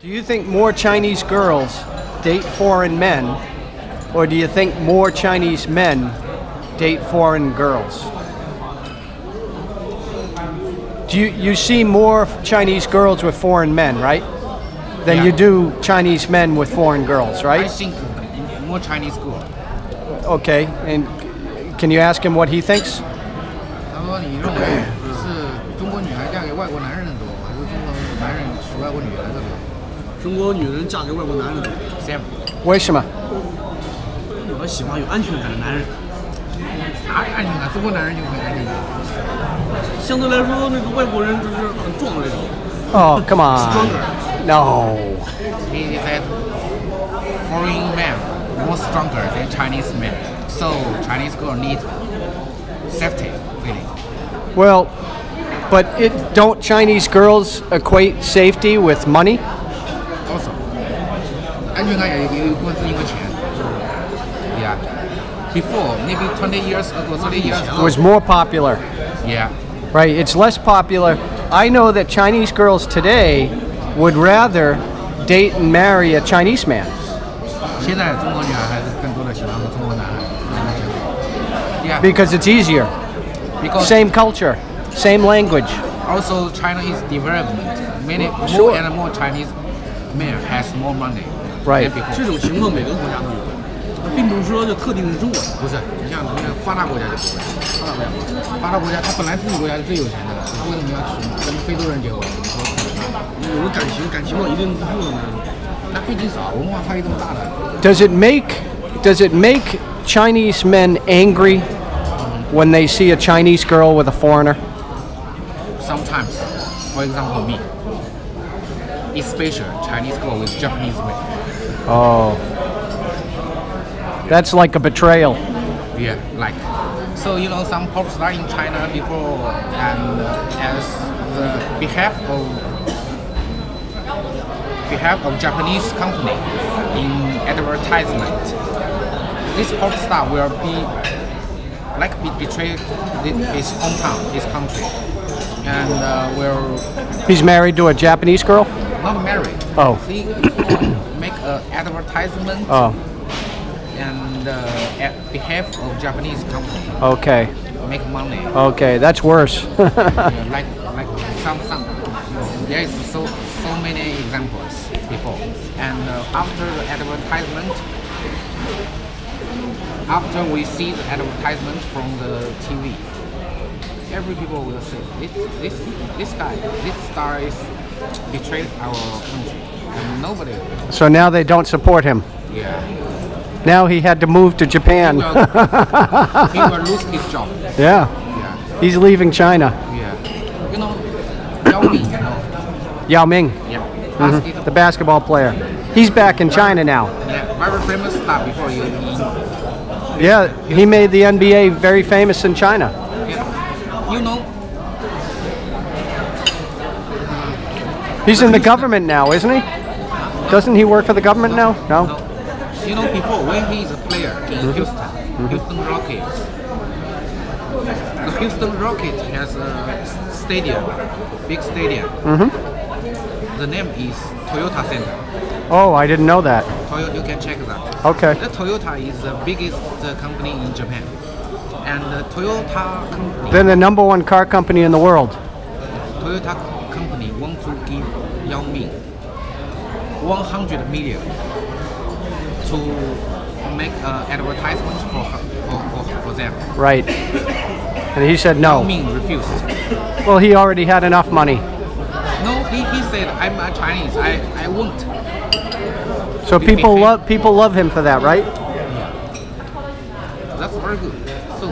Do you think more Chinese girls date foreign men, or do you think more Chinese men date foreign girls? Do you see more Chinese girls with foreign men, right? Than you do Chinese men with foreign girls, right? I think more Chinese girls. Okay, and can you ask him what he thinks? 他说你认为是中国女孩嫁给外国男人多，还是中国男人娶外国女孩的多？中国女人嫁给外国男人多。Sam， 为什么？我喜欢有安全感的男人。哪里安全感？中国男人就没安全感。相对来说，那个外国人就是很壮的那种。Oh, come on. Stronger. No. He said foreign men more stronger than Chinese men, so Chinese girl need safety feeling. Well, but don't Chinese girls equate safety with money? Also， 安全感也有一部分是因为钱。Yeah. Before, maybe 20 years ago, 30 years ago. It was more popular. Yeah. Right, it's less popular. I know that Chinese girls today would rather date and marry a Chinese man. 现在中国女孩还是更多的喜欢和中国男孩结婚。Yeah. Because it's easier. Because same culture, same language. Also, China is development. More and more Chinese men has more money. Right. 这种情况每个国家都有，并不是说就特定是中国。不是，你像那个发达国家就不会。发达国家他本来自己国家是最有钱的，他为什么要跟非洲人结婚？有了感情到一定程度了呢？那毕竟少，文化差异这么大的。Does it make Chinese men angry when they see a Chinese girl with a foreigner? Sometimes, for example, me, especially Chinese girl with Japanese man. Oh. That's like a betrayal. Yeah, like. So you know some pop star in China before and as the behalf of Japanese company in advertisement, this pop star will be betrayed his hometown, his country, and will. He's married to a Japanese girl? Not married. Oh. He make an advertisement. Oh. And at behalf of Japanese company. Okay. Make money. Okay, that's worse. like some. There is so many examples before. And after the advertisement, after we see the advertisement from the TV, every people will say this guy, this star is betrayed our country, and nobody. So now they don't support him. Yeah. Now he had to move to Japan. He will lose his job. Yeah. Yeah. He's leaving China. Yeah. You know, Dawei, you know. Yao Ming. Yeah. Mm-hmm. The basketball player. He's back in China now. Yeah. Very famous star before you. Yeah, he made the NBA very famous in China. Yeah. You know. He's in the government now, isn't he? Doesn't he work for the government now? No. You know, before when he is a player in Houston Rockets, the Houston Rockets has a stadium, big stadium. The name is Toyota Center. Oh, I didn't know that. Toyota, you can check that. Okay. The Toyota is the biggest company in Japan, and the Toyota company. They're the #1 car company in the world. Toyota company want to give Yao Ming 100 million. To make advertisements for them. Right. And he said no. Yao Ming refused. Well, he already had enough money. No, he said, I'm a Chinese, I won't. So people love him for that, right? Yeah. That's very good. So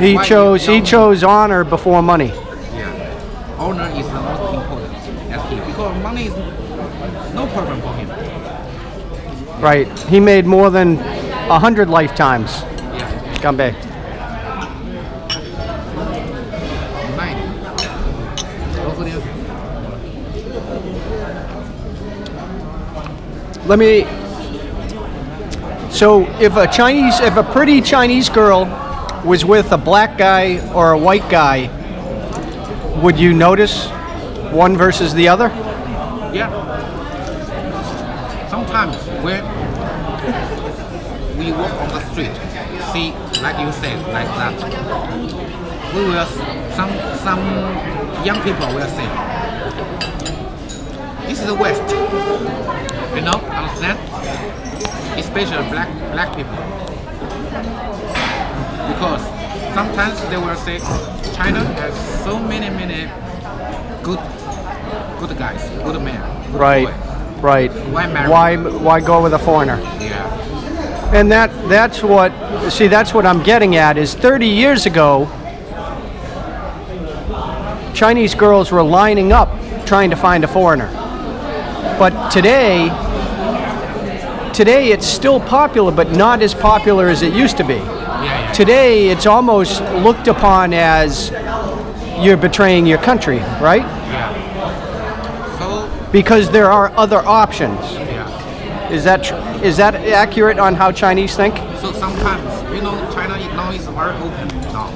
He chose honor before money. Yeah. Honor is the most important as he, because money is no problem for him. Right. He made more than 100 lifetimes. Yeah. Ganbei. 9. Let me. So if a pretty Chinese girl was with a black guy or a white guy, would you notice one versus the other? Yeah. sometimes when we walk on the street, see, like you said, like that, we will some young people will say, this is the West, you know, understand? Especially black people, because sometimes they will say China has so many good guys, good men. Right, right. Why marry? Why go with a foreigner? Yeah. And that's what I'm getting at is 30 years ago, Chinese girls were lining up trying to find a foreigner. But today it's still popular, but not as popular as it used to be. Yeah. Today it's almost looked upon as you're betraying your country, right? Yeah. So Because there are other options. yeah. Is that accurate on how Chinese think? So sometimes, you know, China now is very open now,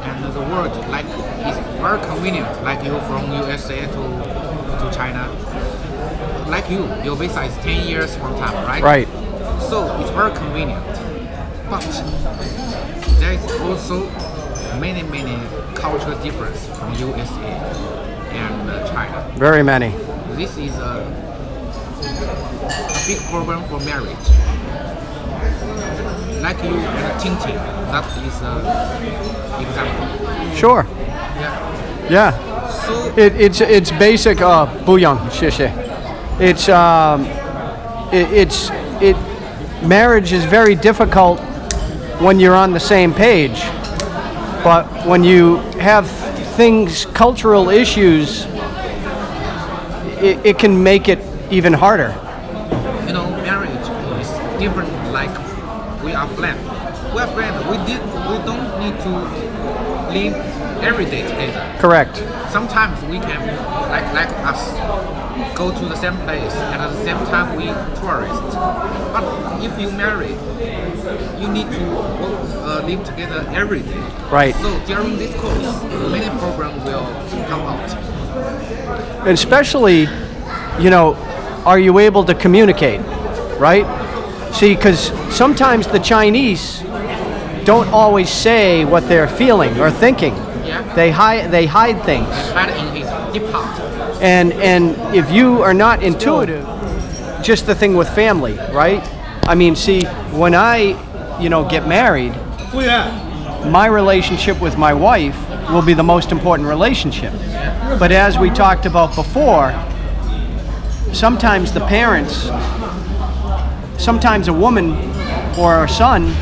and the world like is very convenient. Like you from USA to China, like your visa is 10 years one time, right? Right. So it's very convenient, but there is also many cultural difference from USA and China. Very many. This is a big problem for marriage. Like you and Tintin, that is an example. Sure. Yeah. Yeah. So It's basic. 不用，谢谢. Marriage is very difficult when you're on the same page, but when you have cultural issues, it can make it even harder. you know, marriage is different. Like we are friends. We are friends. We don't need to live every day together. Correct. Sometimes we can, like us, go to the same place and at the same time we tourist. But if you marry, you need to live together every day. Right. So during this course, many problems will come out. And especially, are you able to communicate, right? See, because sometimes the Chinese don't always say what they're feeling or thinking. Yeah. They hide things. Hide in his deep heart. And if you are not intuitive, just the thing with family, right? I mean, see, when I, get married, my relationship with my wife will be the most important relationship. But as we talked about before, sometimes the parents, sometimes a woman or a son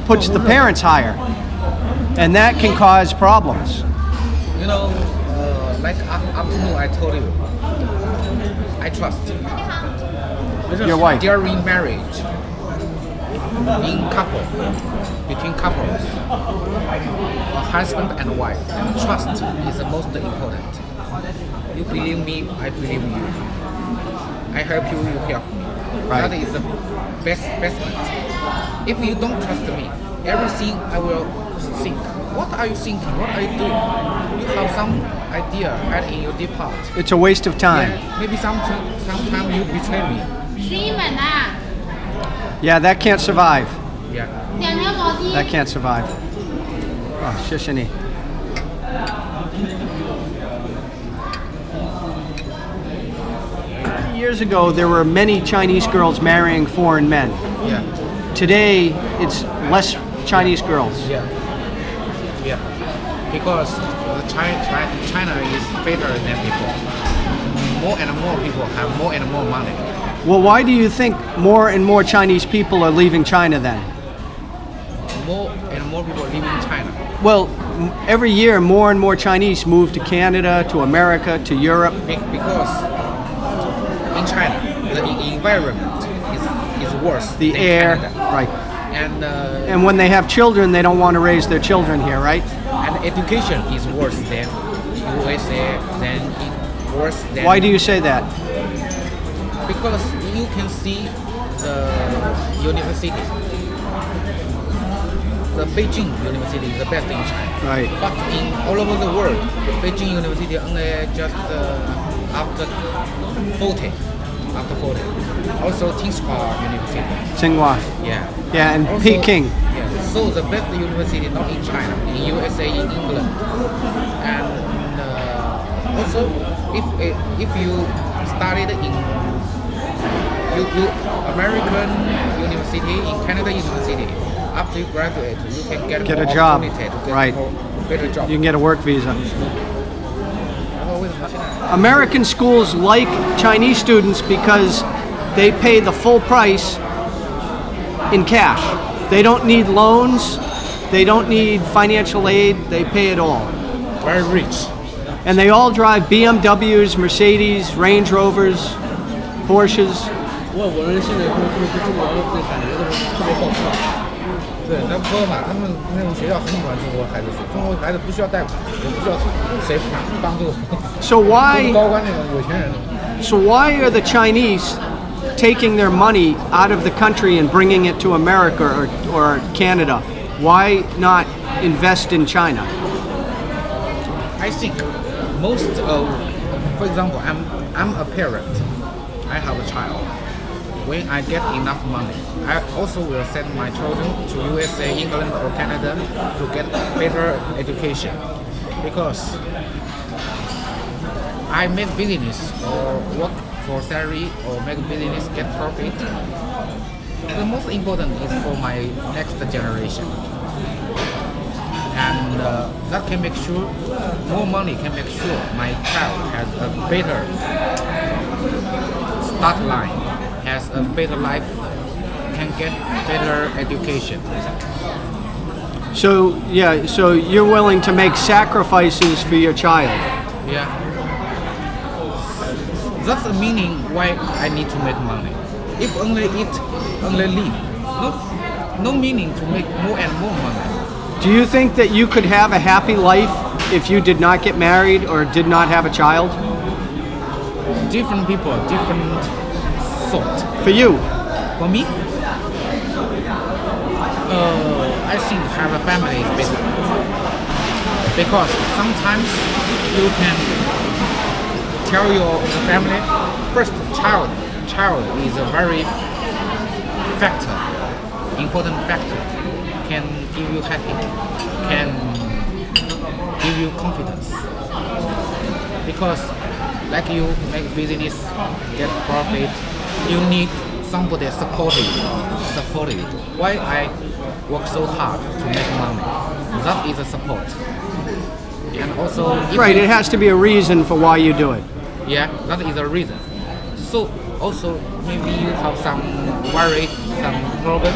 puts the parents higher, and that can cause problems. Like afternoon I told you, I trust Your wife. during marriage, between couples, a husband and wife, trust is the most important. You believe me, I believe you. I help you, you help me. Right. That is the best. If you don't trust me, everything I will think. What are you thinking? What are you doing? You have some idea right in your deep heart. It's a waste of time. Yeah, maybe sometime you betray me. Yeah, that can't survive. Yeah. That can't survive. Oh, 谢谢你. Years ago, there were many Chinese girls marrying foreign men. Yeah. Today, it's less Chinese girls. Yeah. Yeah. Because China is better than before. More and more people have more and more money. Well, why do you think more and more Chinese people are leaving China then? More and more people live in China. Well, every year more and more Chinese move to Canada, to America, to Europe. Because in China, the environment is worse. The than air, Canada. right. And when they have children, they don't want to raise their children here, right? and education is worse than USA, worse than. Why do you say that? Because you can see the university. The Beijing University is the best in China. Right. But in all over the world, Beijing University only just after 40, after 40. Also, Tsinghua University. Tsinghua. Yeah. Yeah, and Also, Peking. Yeah. So the best university not in China, in USA, in England, and also if you studied in American university, in Canada university, after you graduate, you can get a more job. opportunity to get Right. better job. You can get a work visa. American schools like Chinese students because they pay the full price in cash. They don't need loans, they don't need financial aid, they pay it all. Very rich. And they all drive BMWs, Mercedes, Range Rovers, Porsches. 我认识现在中国对感觉都是特别好看。对，那不说嘛，他们那种学校很喜欢中国孩子去，中国孩子不需要贷款，也不需要谁帮助。So why? 高官那种有钱人。So why are the Chinese taking their money out of the country and bringing it to America or Canada? Why not invest in China? I think most of, for example, I'm a parent. I have a child. When I get enough money, I also will send my children to USA, England, or Canada to get better education. Because I make business or work for salary or make business, get profit. The most important is for my next generation. And that can make sure, more money can make sure my child has a better start line, has a better life, can get better education. So yeah, so you're willing to make sacrifices for your child. Yeah. That's the meaning why I need to make money. If only eat, only live, no meaning to make more and more money. Do you think that you could have a happy life if you did not get married or did not have a child? Different people, different thought. For you? For me, I think have a family is better. Because sometimes you can tell your family, first child is a very important factor. Can give you happy, can give you confidence. Because like you make business, get profit, you need somebody supporting you. Why I work so hard to make money? That is a support. And also Right, it has to be a reason for why you do it. yeah, that is a reason. So also maybe you have some worry, some problem,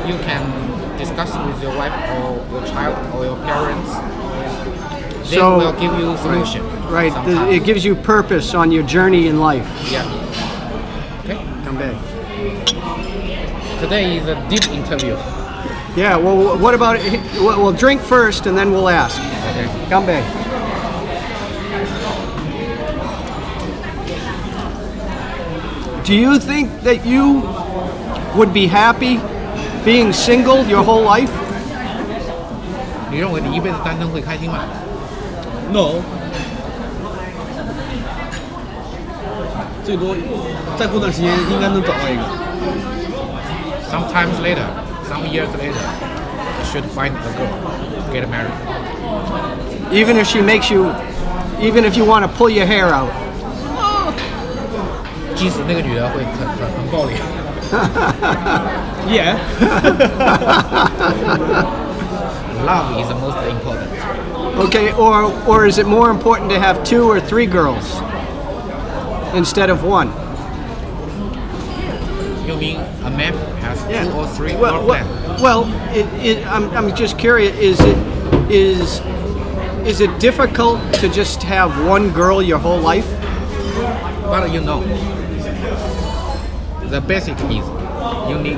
you can discuss with your wife or your child or your parents. They So- will give you solution. Right, sometimes. it gives you purpose on your journey in life. Yeah. Okay. Come back. Today is a deep interview. Yeah, well, what about it? We'll drink first and then we'll ask. Okay. Come back. Do you think that you would be happy being single your whole life? 你认为你一辈子单身会开心吗？ No， 最多再过段时间应该能找到一个。Sometimes later, some years later, you should find a girl, get married. Even if she makes you, even if you want to pull your hair out. 即使那个女的会很暴力。Yeah 。Love is the most important. Okay, or is it more important to have 2 or 3 girls instead of 1? You mean a man has 2 or 3 Well, girlfriends? I'm just curious. Is it difficult to just have 1 girl your whole life? But you know, the basic is you need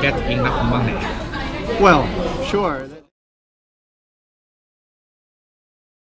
get enough money. Well, sure.